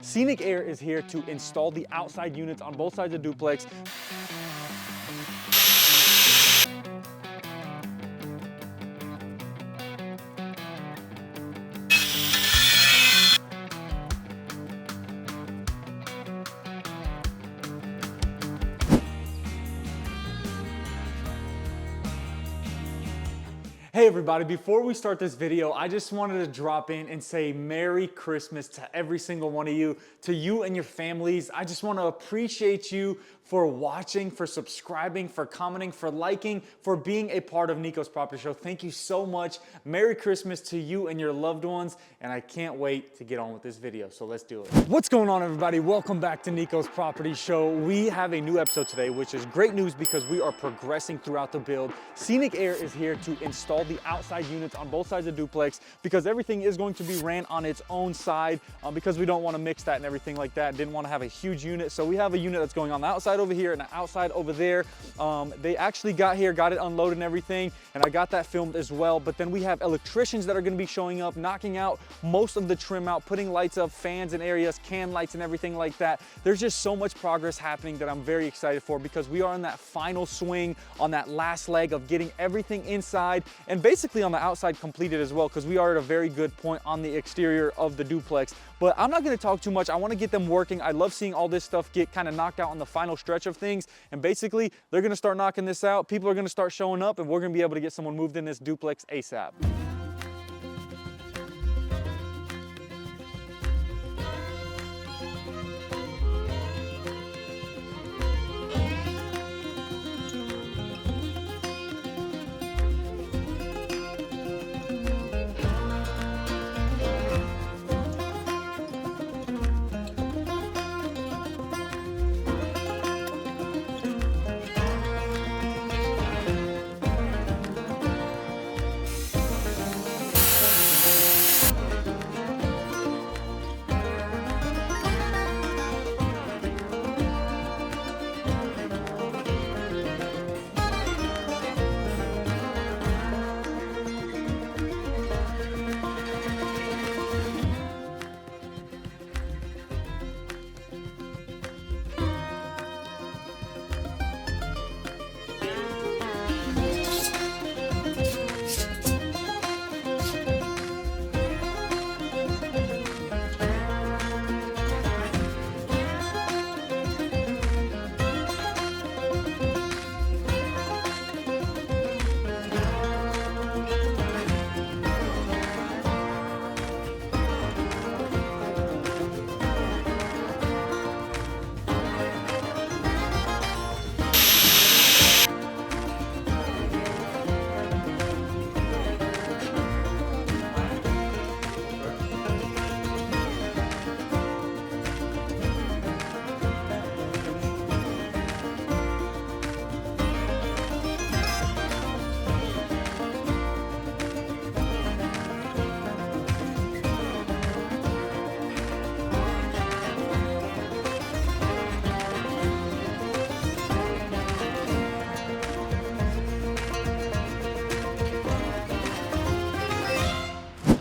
Scenic Air is here to install the outside units on both sides of Duplex. Hey everybody, before we start this video, I just wanted to drop in and say Merry Christmas to every single one of you, to you and your families. I just want to appreciate you for watching, for subscribing, for commenting, for liking, for being a part of Nikos Property Show. Thank you so much. Merry Christmas to you and your loved ones, and I can't wait to get on with this video, so let's do it. What's going on, everybody? Welcome back to Nikos Property Show. We have a new episode today, which is great news because we are progressing throughout the build. Scenic Air is here to install the outside units on both sides of Duplex because everything is going to be ran on its own side because we don't want to mix that and everything like that. Didn't want to have a huge unit, so we have a unit that's going on the outside over here and the outside over there. They actually got here, got it unloaded and everything, and I got that filmed as well. But then we have electricians that are going to be showing up, knocking out most of the trim out, putting lights up, fans in areas, can lights and everything like that. There's just so much progress happening that I'm very excited for because we are in that final swing on that last leg of getting everything inside and basically on the outside completed as well, because we are at a very good point on the exterior of the Duplex. But I'm not going to talk too much. I want to get them working. I love seeing all this stuff get kind of knocked out on the final stretch of things. And basically, they're going to start knocking this out. People are going to start showing up, and we're going to be able to get someone moved in this Duplex ASAP.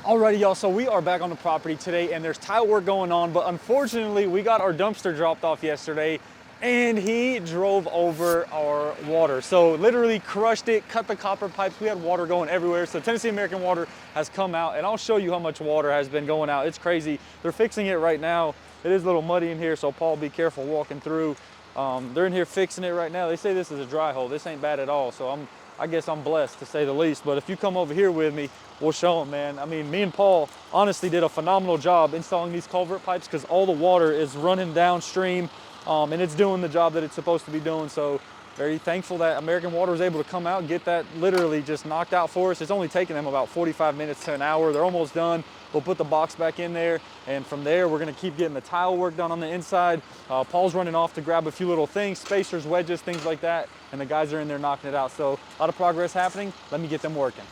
Alrighty, y'all, so we are back on the property today and there's tile work going on, but unfortunately we got our dumpster dropped off yesterday and he drove over our water. So literally crushed it, cut the copper pipes. We had water going everywhere. So Tennessee American Water has come out and I'll show you how much water has been going out. It's crazy. They're fixing it right now. It is a little muddy in here, so Paul, be careful walking through. They're in here fixing it right now. They say this is a dry hole. This ain't bad at all. So I guess I'm blessed to say the least. But if you come over here with me, we'll show them, man. I mean, me and Paul honestly did a phenomenal job installing these culvert pipes because all the water is running downstream and it's doing the job that it's supposed to be doing. So very thankful that American Water was able to come out and get that literally just knocked out for us. It's only taken them about 45 minutes to an hour. They're almost done. We'll put the box back in there, and from there we're going to keep getting the tile work done on the inside. Paul's running off to grab a few little things, spacers, wedges, things like that, and the guys are in there knocking it out. So a lot of progress happening. Let me get them working.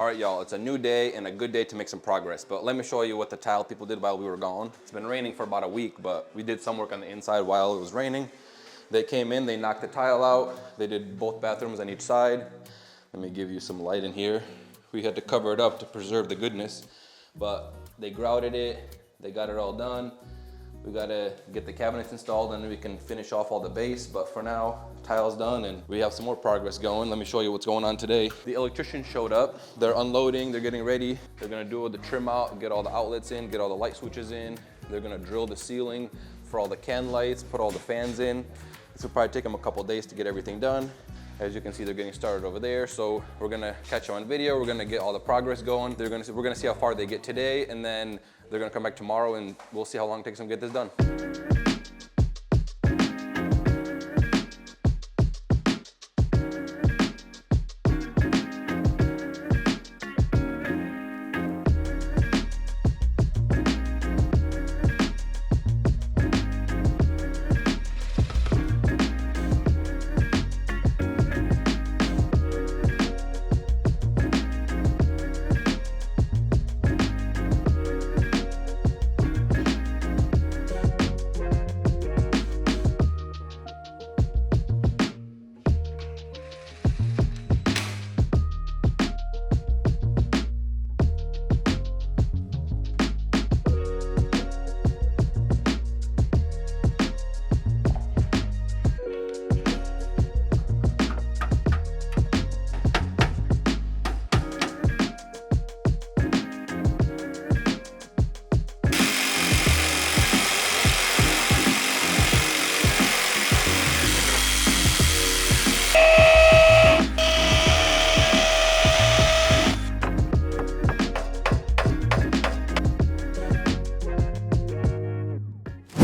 All right, y'all, it's a new day and a good day to make some progress, but let me show you what the tile people did while we were gone. It's been raining for about a week, but we did some work on the inside while it was raining. They came in, they knocked the tile out, they did both bathrooms on each side. Let me give you some light in here. We had to cover it up to preserve the goodness, but they grouted it, they got it all done. We gotta get the cabinets installed and then we can finish off all the base, but for now, tile's done and we have some more progress going. Let me show you what's going on today. The electrician showed up, they're unloading, they're getting ready. They're gonna do the trim out, get all the outlets in, get all the light switches in. They're gonna drill the ceiling for all the can lights, put all the fans in. This will probably take them a couple days to get everything done. As you can see, they're getting started over there. So we're gonna catch them on video. We're gonna get all the progress going. We're gonna see how far they get today, and then they're gonna come back tomorrow and we'll see how long it takes them to get this done.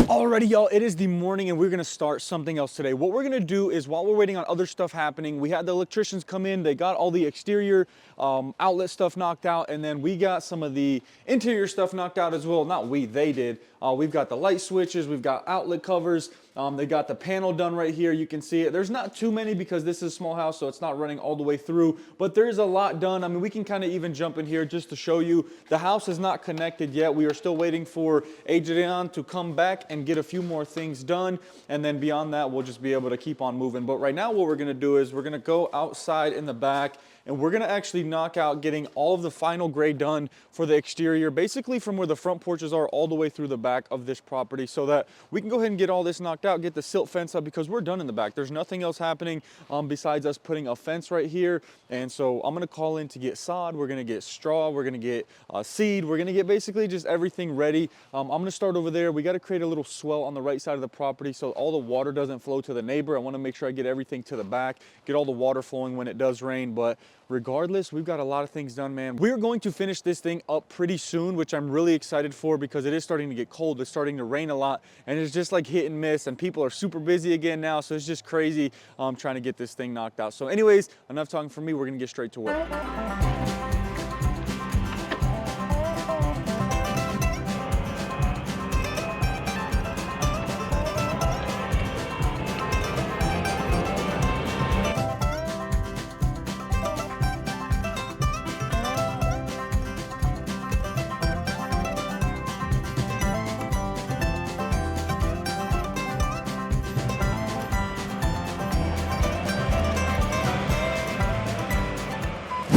Alrighty, y'all, it is the morning and we're gonna start something else today. What we're gonna do is, while we're waiting on other stuff happening, we had the electricians come in, they got all the exterior outlet stuff knocked out, and then we got some of the interior stuff knocked out as well. Not we, they did. We've got the light switches, we've got outlet covers, they got the panel done right here, you can see it. There's not too many because this is a small house, so it's not running all the way through, but there's a lot done. I mean, we can kind of even jump in here just to show you. The house is not connected yet. We are still waiting for Adrian to come back and get a few more things done, and then beyond that, we'll just be able to keep on moving. But right now, what we're gonna do is we're gonna go outside in the back, and we're gonna actually knock out getting all of the final grade done for the exterior, basically from where the front porches are all the way through the back of this property, so that we can go ahead and get all this knocked out, get the silt fence up, because we're done in the back. There's nothing else happening besides us putting a fence right here. And so I'm gonna call in to get sod, we're gonna get straw, we're gonna get seed, we're gonna get basically just everything ready. I'm gonna start over there. We gotta create a little swell on the right side of the property so all the water doesn't flow to the neighbor. I wanna make sure I get everything to the back, get all the water flowing when it does rain. But regardless, we've got a lot of things done, man. We're going to finish this thing up pretty soon, which I'm really excited for, because it is starting to get cold. It's starting to rain a lot, and it's just like hit and miss, and people are super busy again now, so it's just crazy trying to get this thing knocked out. So anyways, enough talking from me. We're gonna get straight to work.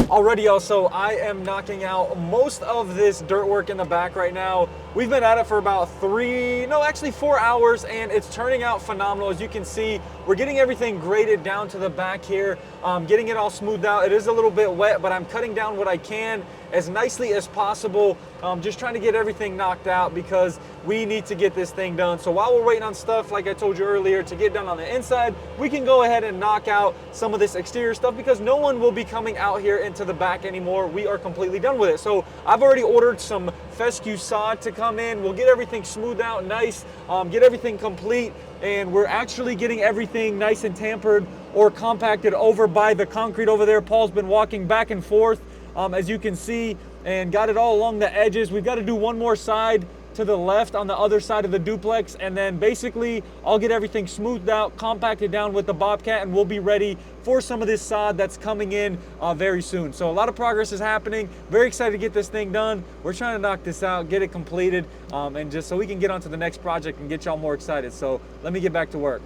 Alrighty, y'all, so I am knocking out most of this dirt work in the back right now. We've been at it for about 4 hours, and it's turning out phenomenal. As you can see, we're getting everything graded down to the back here, getting it all smoothed out. It is a little bit wet, but I'm cutting down what I can as nicely as possible. Just trying to get everything knocked out because we need to get this thing done. So while we're waiting on stuff, like I told you earlier, to get done on the inside, we can go ahead and knock out some of this exterior stuff, because no one will be coming out here into the back anymore. We are completely done with it. So I've already ordered some fescue sod to come in. We'll get everything smoothed out nice, get everything complete, and we're actually getting everything nice and tampered or compacted over by the concrete over there. Paul's been walking back and forth, as you can see, and got it all along the edges. We've got to do one more side, to the left on the other side of the duplex, and then basically I'll get everything smoothed out, compacted down with the Bobcat, and we'll be ready for some of this sod that's coming in very soon. So a lot of progress is happening. Very excited to get this thing done. We're trying to knock this out, get it completed, and just so we can get on to the next project and get y'all more excited. So let me get back to work.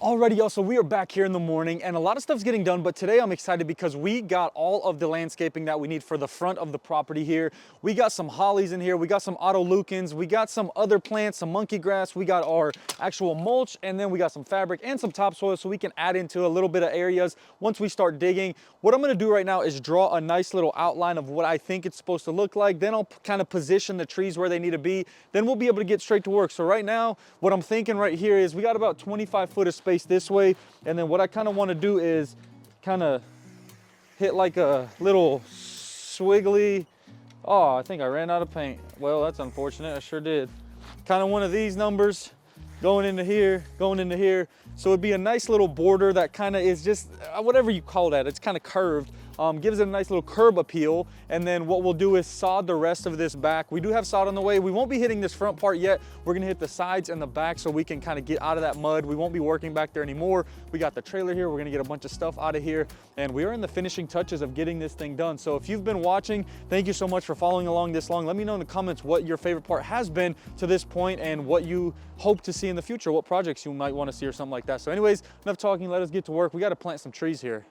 Alrighty, y'all, so we are back here in the morning and a lot of stuff's getting done, but today I'm excited because we got all of the landscaping that we need for the front of the property here. We got some hollies in here, we got some autoleucans, we got some other plants, some monkey grass, we got our actual mulch, and then we got some fabric and some topsoil so we can add into a little bit of areas once we start digging. What I'm gonna do right now is draw a nice little outline of what I think it's supposed to look like. Then I'll kind of position the trees where they need to be. Then we'll be able to get straight to work. So right now, what I'm thinking right here is we got about 25 foot of space this way, and then what I kind of want to do is kind of hit like a little swiggly. Oh, I think I ran out of paint. Well, that's unfortunate. I sure did. Kind of one of these numbers going into here, going into here. So it'd be a nice little border that kind of is just whatever you call that. It's kind of curved. Gives it a nice little curb appeal. And then what we'll do is sod the rest of this back. We do have sod on the way. We won't be hitting this front part yet. We're gonna hit the sides and the back so we can kind of get out of that mud. We won't be working back there anymore. We got the trailer here. We're gonna get a bunch of stuff out of here. And we are in the finishing touches of getting this thing done. So if you've been watching, thank you so much for following along this long. Let me know in the comments what your favorite part has been to this point and what you hope to see in the future, what projects you might want to see or something like that. So anyways, enough talking, let us get to work. We got to plant some trees here.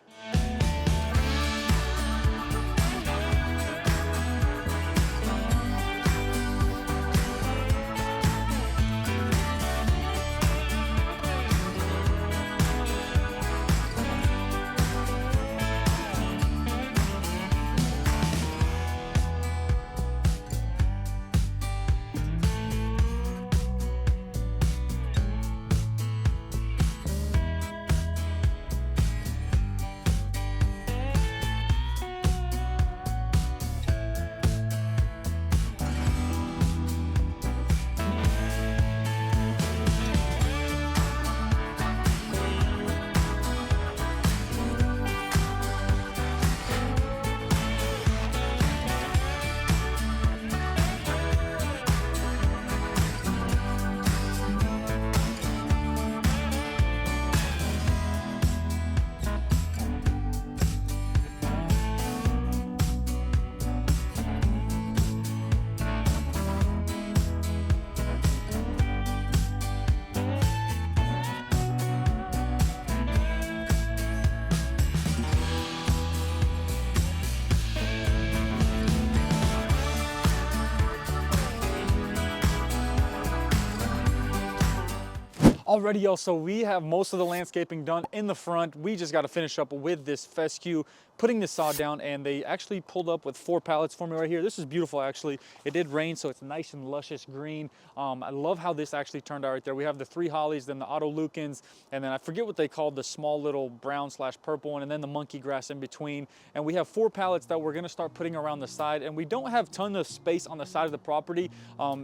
Alrighty, y'all, so we have most of the landscaping done in the front. We just got to finish up with this fescue putting this sod down, and they actually pulled up with 4 pallets for me right here. This is beautiful, actually. It did rain, so it's nice and luscious green. I love how this actually turned out right there. We have the 3 hollies, then the auto lucans, and then I forget what they called the small little brown/purple one, and then the monkey grass in between. And we have 4 pallets that we're gonna start putting around the side, and we don't have ton of space on the side of the property.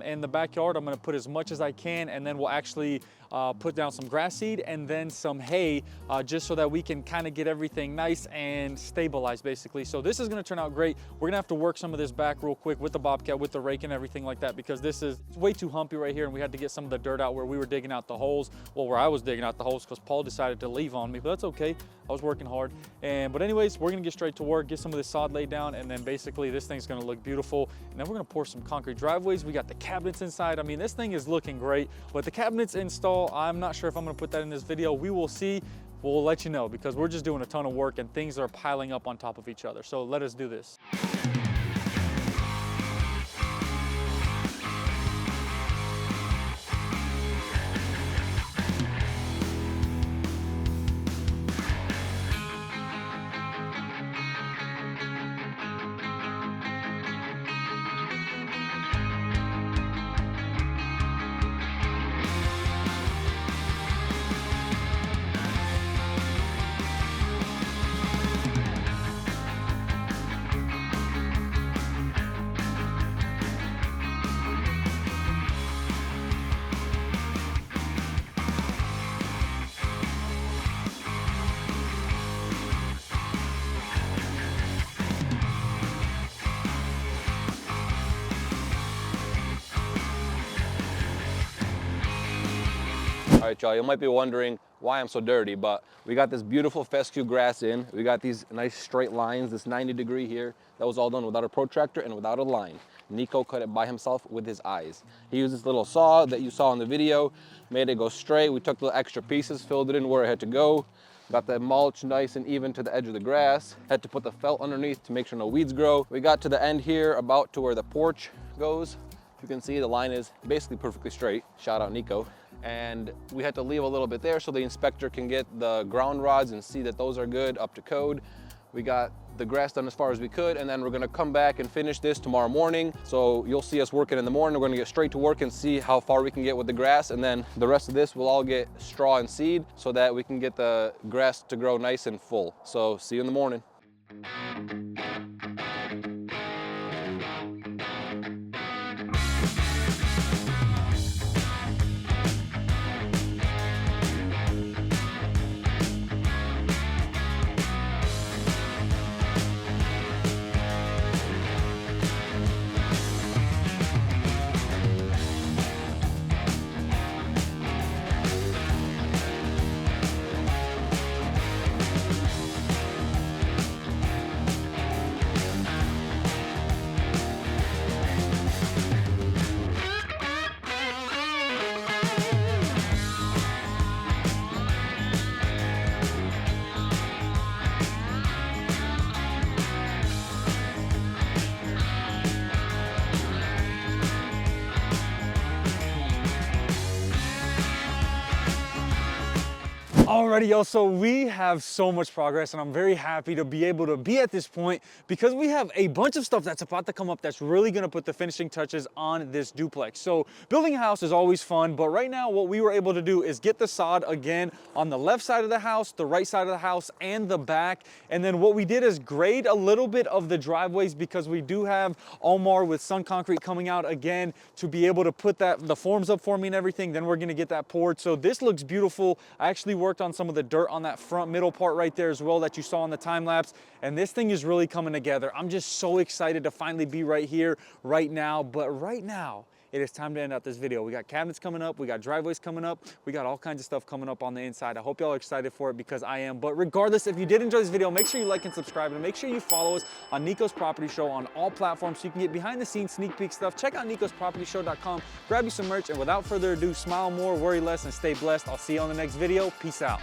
In the backyard, I'm gonna put as much as I can, and then we'll actually put down some grass seed and then some hay, just so that we can kind of get everything nice and stabilized, basically. So this is going to turn out great. We're gonna have to work some of this back real quick with the bobcat, with the rake and everything like that, because this is way too humpy right here, and we had to get some of the dirt out where we were digging out the holes. Well, where I was digging out the holes, because Paul decided to leave on me, but that's okay. I was working hard. But anyways, we're gonna get straight to work, get some of this sod laid down, and then basically this thing's gonna look beautiful. And then we're gonna pour some concrete driveways. We got the cabinets inside. I mean, this thing is looking great, but the cabinets install, I'm not sure if I'm gonna put that in this video. We will see. We'll let you know, because we're just doing a ton of work and things are piling up on top of each other. So let us do this. All right, y'all, you might be wondering why I'm so dirty, but we got this beautiful fescue grass in. We got these nice straight lines, this 90-degree here. That was all done without a protractor and without a line. Nico cut it by himself with his eyes. He used this little saw that you saw in the video, made it go straight. We took the extra pieces, filled it in where it had to go. Got the mulch nice and even to the edge of the grass. Had to put the felt underneath to make sure no weeds grow. We got to the end here, about to where the porch goes. You can see the line is basically perfectly straight. Shout out Nico. And we had to leave a little bit there so the inspector can get the ground rods and see that those are good, up to code. We got the grass done as far as we could, and then we're gonna come back and finish this tomorrow morning. So you'll see us working in the morning. We're gonna get straight to work and see how far we can get with the grass, and then the rest of this will all get straw and seed so that we can get the grass to grow nice and full. So see you in the morning. Alrighty, y'all, so we have so much progress, and I'm very happy to be able to be at this point, because we have a bunch of stuff that's about to come up that's really gonna put the finishing touches on this duplex. So building a house is always fun, but right now what we were able to do is get the sod again on the left side of the house, the right side of the house, and the back. And then what we did is grade a little bit of the driveways, because we do have Omar with Sun Concrete coming out again to be able to put the forms up for me and everything. Then we're gonna get that poured. So this looks beautiful. I actually worked on some of the dirt on that front middle part right there as well that you saw in the time lapse, and this thing is really coming together. I'm just so excited to finally be right here right now. But right now it is time to end out this video. We got cabinets coming up, we got driveways coming up, we got all kinds of stuff coming up on the inside. I hope y'all are excited for it, because I am. But regardless, if you did enjoy this video, make sure you like and subscribe, and make sure you follow us on Nikos Property Show on all platforms so you can get behind the scenes sneak peek stuff. Check out NikosPropertyShow.com, grab you some merch, and without further ado, smile more, worry less, and stay blessed. I'll see you on the next video. Peace out.